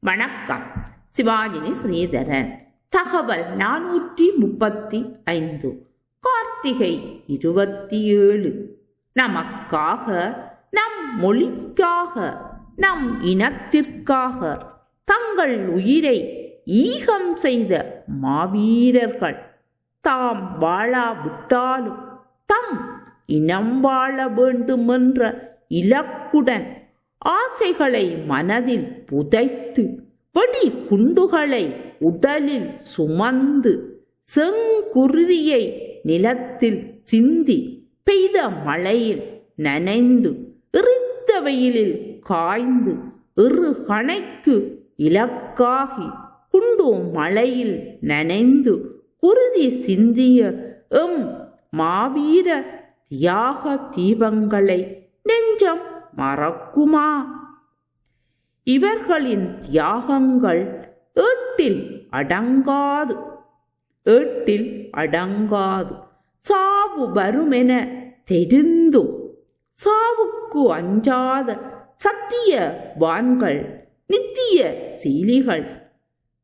வணக்கம். சிவாஜினி ஸ்ரீதரன். தகவல் 435. கார்த்திகை 27. நமக்காக, நம் மொழிக்காக, நம் இனத்திற்காக தங்கள் உயிரை ஈகம் செய்த மாவீரர்கள் தாம் வாழாவிட்டாலும் தம் இனம் வாழ வேண்டுமென்ற இலக்குடன் ஆசைகளை மனதில் புதைத்து வெடி குண்டுகளை உடலில் சுமந்து செங்குருதியை நிலத்தில் சிந்தி பெய்த மழையில் நனைந்து எரித்த வெயிலில் காய்ந்து கணைக்கு இலக்காகி குண்டு மழையில் நனைந்து குருதி சிந்திய எம் மாவீர தியாக தீபங்களை நெஞ்சம் மறக்குமா? இவர்களின் தியாகங்கள் ஏட்டில் அடங்காது. சாவு வருமென தெரிந்தும் சாவுக்கு அஞ்சாத சத்திய வான்கள், நித்திய சீலிகள்,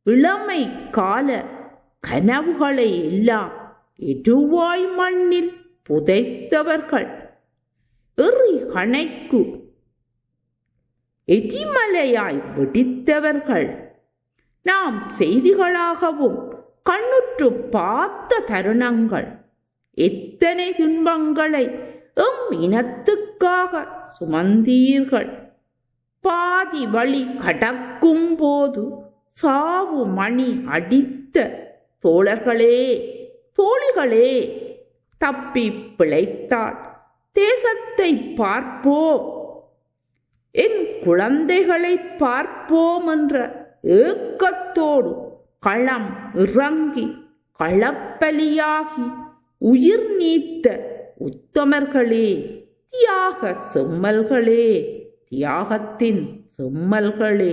இளமை கால கனவுகளை எல்லாம் எருவாய் மண்ணில் புதைத்தவர்கள், கணைக்கு எரிமலையாய் வெடித்தவர்கள், நாம் செய்திகளாகவும் கண்ணுற்று பார்த்த தருணங்கள், எத்தனை துன்பங்களை எம் இனத்துக்காக சுமந்தீர்கள். பாதி வழி கடக்கும் போது சாவு மணி அடித்த தோழர்களே, தோழிகளே, தப்பி பிழைத்தால் தேசத்தை பார்ப்போம், என் குழந்தைகளை பார்ப்போம் என்ற ஏக்கத்தோடு களம் இறங்கி களப்பலியாகி உயிர் நீத்த உத்தமர்களே, தியாக செம்மல்களே, தியாகத்தின் செம்மல்களே,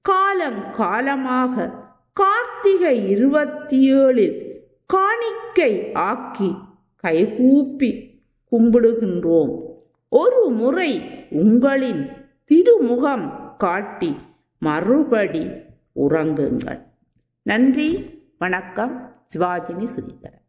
காலம் காலமாக கார்த்திகை 27 காணிக்கை ஆக்கி கைகூப்பி கும்பிடுகின்றோம். ஒரு முறை உங்களின் திருமுகம் காட்டி மறுபடி உறங்குங்கள். நன்றி, வணக்கம். சிவாஜினி ஸ்ரீதரன்.